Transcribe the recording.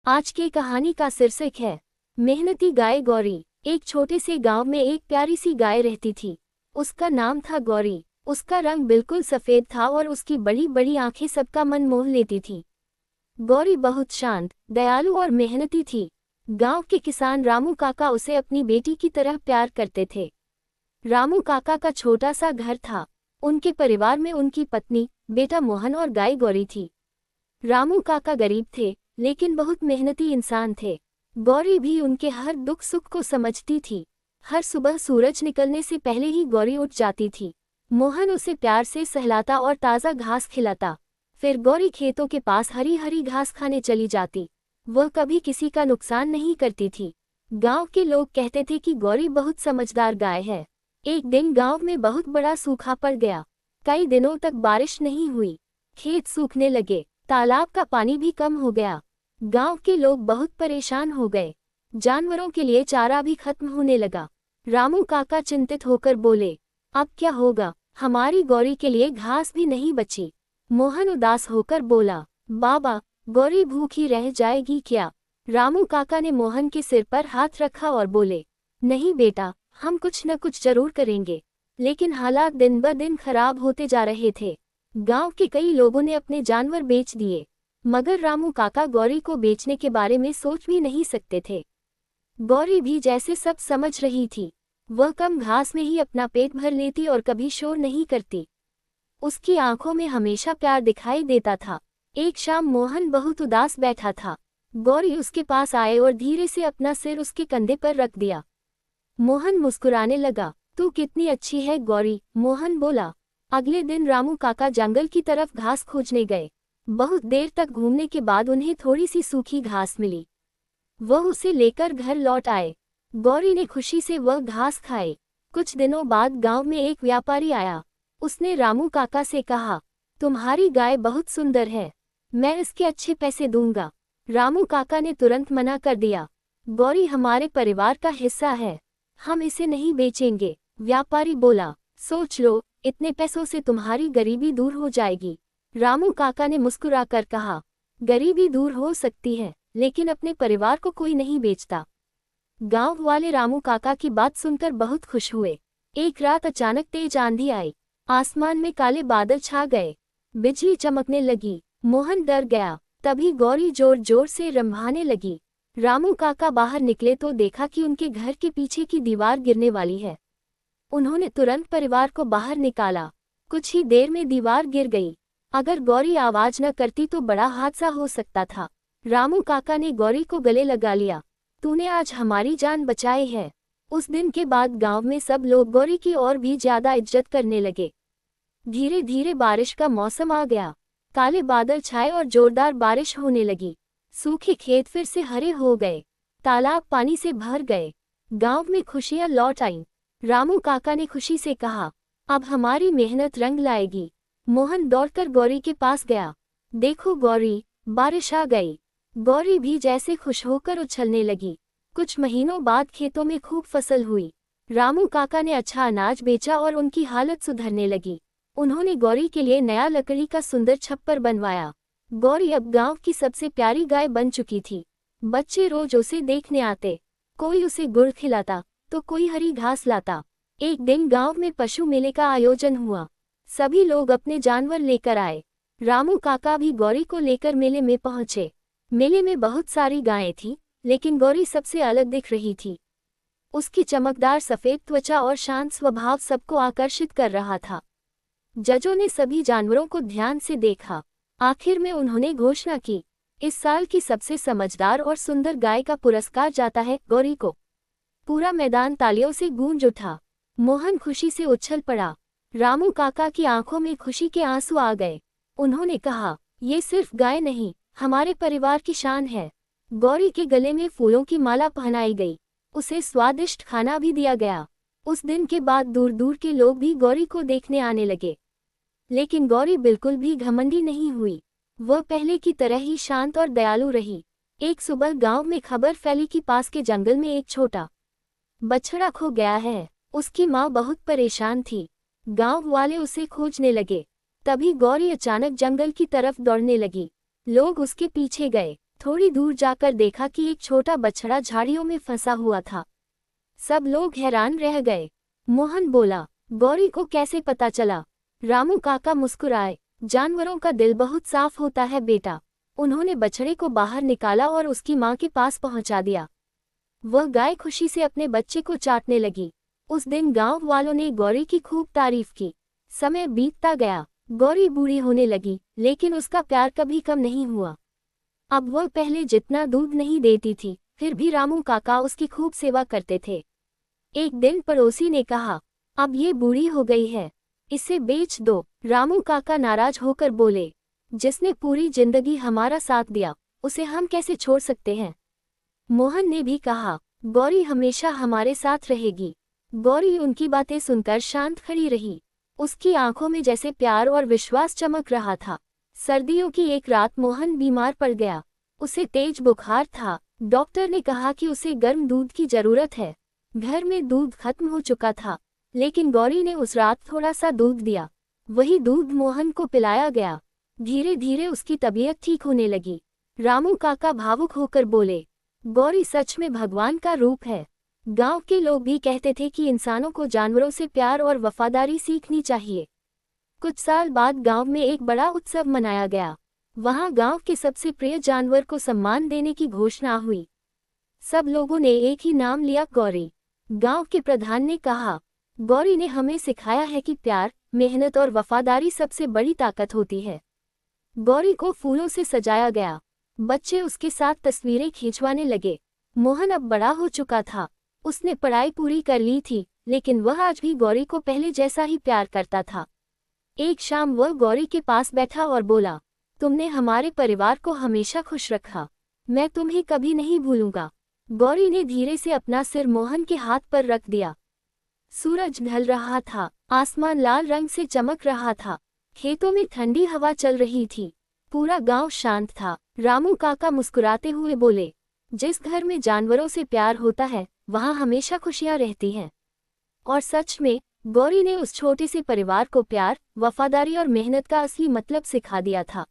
आज की कहानी का शीर्षक है मेहनती गाय गौरी। एक छोटे से गांव में एक प्यारी सी गाय रहती थी। उसका नाम था गौरी। उसका रंग बिल्कुल सफेद था और उसकी बड़ी बड़ी आंखें सबका मन मोह लेती थी। गौरी बहुत शांत, दयालु और मेहनती थी। गांव के किसान रामू काका उसे अपनी बेटी की तरह प्यार करते थे। रामू काका का छोटा सा घर था। उनके परिवार में उनकी पत्नी, बेटा मोहन और गाय गौरी थी। रामू काका गरीब थे, लेकिन बहुत मेहनती इंसान थे। गौरी भी उनके हर दुख सुख को समझती थी। हर सुबह सूरज निकलने से पहले ही गौरी उठ जाती थी। मोहन उसे प्यार से सहलाता और ताज़ा घास खिलाता। फिर गौरी खेतों के पास हरी हरी घास खाने चली जाती। वह कभी किसी का नुकसान नहीं करती थी। गांव के लोग कहते थे कि गौरी बहुत समझदार गाय है। एक दिन गांव में बहुत बड़ा सूखा पड़ गया। कई दिनों तक बारिश नहीं हुई। खेत सूखने लगे, तालाब का पानी भी कम हो गया। गांव के लोग बहुत परेशान हो गए। जानवरों के लिए चारा भी खत्म होने लगा। रामू काका चिंतित होकर बोले, अब क्या होगा? हमारी गौरी के लिए घास भी नहीं बची। मोहन उदास होकर बोला, बाबा, गौरी भूखी रह जाएगी क्या? रामू काका ने मोहन के सिर पर हाथ रखा और बोले, नहीं बेटा, हम कुछ न कुछ जरूर करेंगे। लेकिन हालात दिन ब दिन खराब होते जा रहे थे। गांव के कई लोगों ने अपने जानवर बेच दिए, मगर रामू काका गौरी को बेचने के बारे में सोच भी नहीं सकते थे। गौरी भी जैसे सब समझ रही थी। वह कम घास में ही अपना पेट भर लेती और कभी शोर नहीं करती। उसकी आंखों में हमेशा प्यार दिखाई देता था। एक शाम मोहन बहुत उदास बैठा था। गौरी उसके पास आए और धीरे से अपना सिर उसके कंधे पर रख दिया। मोहन मुस्कुराने लगा, तू कितनी अच्छी है गौरी, मोहन बोला। अगले दिन रामू काका जंगल की तरफ घास खोजने गए। बहुत देर तक घूमने के बाद उन्हें थोड़ी सी सूखी घास मिली। वह उसे लेकर घर लौट आए। गौरी ने खुशी से वह घास खाए। कुछ दिनों बाद गांव में एक व्यापारी आया। उसने रामू काका से कहा, तुम्हारी गाय बहुत सुंदर है, मैं इसके अच्छे पैसे दूंगा। रामू काका ने तुरंत मना कर दिया, गौरी हमारे परिवार का हिस्सा है, हम इसे नहीं बेचेंगे। व्यापारी बोला, सोच लो, इतने पैसों से तुम्हारी गरीबी दूर हो जाएगी। रामू काका ने मुस्कुराकर कहा, गरीबी दूर हो सकती है, लेकिन अपने परिवार को कोई नहीं बेचता। गांव वाले रामू काका की बात सुनकर बहुत खुश हुए। एक रात अचानक तेज आंधी आई। आसमान में काले बादल छा गए। बिजली चमकने लगी। मोहन डर गया। तभी गौरी जोर जोर से रंभाने लगी। रामू काका बाहर निकले तो देखा कि उनके घर के पीछे की दीवार गिरने वाली है। उन्होंने तुरंत परिवार को बाहर निकाला। कुछ ही देर में दीवार गिर गई। अगर गौरी आवाज न करती तो बड़ा हादसा हो सकता था। रामू काका ने गौरी को गले लगा लिया, तूने आज हमारी जान बचाई है। उस दिन के बाद गांव में सब लोग गौरी की और भी ज्यादा इज्जत करने लगे। धीरे धीरे बारिश का मौसम आ गया। काले बादल छाए और जोरदार बारिश होने लगी। सूखे खेत फिर से हरे हो गए। तालाब पानी से भर गए। गांव में खुशियां लौट आईं। रामू काका ने खुशी से कहा, अब हमारी मेहनत रंग लाएगी। मोहन दौड़कर गौरी के पास गया। देखो गौरी, बारिश आ गई। गौरी भी जैसे खुश होकर उछलने लगी। कुछ महीनों बाद खेतों में खूब फसल हुई। रामू काका ने अच्छा अनाज बेचा और उनकी हालत सुधरने लगी। उन्होंने गौरी के लिए नया लकड़ी का सुंदर छप्पर बनवाया। गौरी अब गांव की सबसे प्यारी गाय बन चुकी थी। बच्चे रोज उसे देखने आते। कोई उसे गुड़ खिलाता तो कोई हरी घास लाता। एक दिन गांव में पशु मेले का आयोजन हुआ। सभी लोग अपने जानवर लेकर आए। रामू काका भी गौरी को लेकर मेले में पहुंचे। मेले में बहुत सारी गायें थीं, लेकिन गौरी सबसे अलग दिख रही थी। उसकी चमकदार सफेद त्वचा और शांत स्वभाव सबको आकर्षित कर रहा था। जजों ने सभी जानवरों को ध्यान से देखा। आखिर में उन्होंने घोषणा की, इस साल की सबसे समझदार और सुंदर गाय का पुरस्कार जाता है गौरी को। पूरा मैदान तालियों से गूंज उठा। मोहन खुशी से उछल पड़ा। रामू काका की आंखों में खुशी के आंसू आ गए। उन्होंने कहा, ये सिर्फ गाय नहीं, हमारे परिवार की शान है। गौरी के गले में फूलों की माला पहनाई गई। उसे स्वादिष्ट खाना भी दिया गया। उस दिन के बाद दूर दूर के लोग भी गौरी को देखने आने लगे। लेकिन गौरी बिल्कुल भी घमंडी नहीं हुई। वह पहले की तरह ही शांत और दयालु रही। एक सुबह गांव में खबर फैली कि पास के जंगल में एक छोटा बछड़ा खो गया है। उसकी माँ बहुत परेशान थी। गांव वाले उसे खोजने लगे। तभी गौरी अचानक जंगल की तरफ दौड़ने लगी। लोग उसके पीछे गए। थोड़ी दूर जाकर देखा कि एक छोटा बछड़ा झाड़ियों में फंसा हुआ था। सब लोग हैरान रह गए। मोहन बोला, गौरी को कैसे पता चला? रामू काका मुस्कुराए, जानवरों का दिल बहुत साफ होता है बेटा। उन्होंने बछड़े को बाहर निकाला और उसकी माँ के पास पहुंचा दिया। वह गाय खुशी से अपने बच्चे को चाटने लगी। उस दिन गांव वालों ने गौरी की खूब तारीफ की। समय बीतता गया, गौरी बूढ़ी होने लगी, लेकिन उसका प्यार कभी कम नहीं हुआ। अब वह पहले जितना दूध नहीं देती थी, फिर भी रामू काका उसकी खूब सेवा करते थे। एक दिन पड़ोसी ने कहा, अब ये बूढ़ी हो गई है, इसे बेच दो। रामू काका नाराज होकर बोले, जिसने पूरी जिंदगी हमारा साथ दिया, उसे हम कैसे छोड़ सकते हैं? मोहन ने भी कहा, गौरी हमेशा हमारे साथ रहेगी। गौरी उनकी बातें सुनकर शांत खड़ी रही। उसकी आंखों में जैसे प्यार और विश्वास चमक रहा था। सर्दियों की एक रात मोहन बीमार पड़ गया। उसे तेज बुखार था। डॉक्टर ने कहा कि उसे गर्म दूध की जरूरत है। घर में दूध खत्म हो चुका था, लेकिन गौरी ने उस रात थोड़ा सा दूध दिया। वही दूध मोहन को पिलाया गया। धीरे धीरे उसकी तबीयत ठीक होने लगी। रामू काका भावुक होकर बोले, गौरी सच में भगवान का रूप है। गांव के लोग भी कहते थे कि इंसानों को जानवरों से प्यार और वफादारी सीखनी चाहिए। कुछ साल बाद गांव में एक बड़ा उत्सव मनाया गया। वहां गांव के सबसे प्रिय जानवर को सम्मान देने की घोषणा हुई। सब लोगों ने एक ही नाम लिया, गौरी। गांव के प्रधान ने कहा, गौरी ने हमें सिखाया है कि प्यार, मेहनत और वफादारी सबसे बड़ी ताकत होती है। गौरी को फूलों से सजाया गया। बच्चे उसके साथ तस्वीरें खींचवाने लगे। मोहन अब बड़ा हो चुका था। उसने पढ़ाई पूरी कर ली थी, लेकिन वह आज भी गौरी को पहले जैसा ही प्यार करता था। एक शाम वह गौरी के पास बैठा और बोला, तुमने हमारे परिवार को हमेशा खुश रखा। मैं तुम्हें कभी नहीं भूलूंगा। गौरी ने धीरे से अपना सिर मोहन के हाथ पर रख दिया। सूरज ढल रहा था। आसमान लाल रंग से चमक रहा था। खेतों में ठंडी हवा चल रही थी। पूरा गांव शांत था। रामू काका मुस्कुराते हुए बोले, जिस घर में जानवरों से प्यार होता है, वहां हमेशा खुशियां रहती हैं। और सच में, गौरी ने उस छोटे से परिवार को प्यार, वफादारी और मेहनत का असली मतलब सिखा दिया था।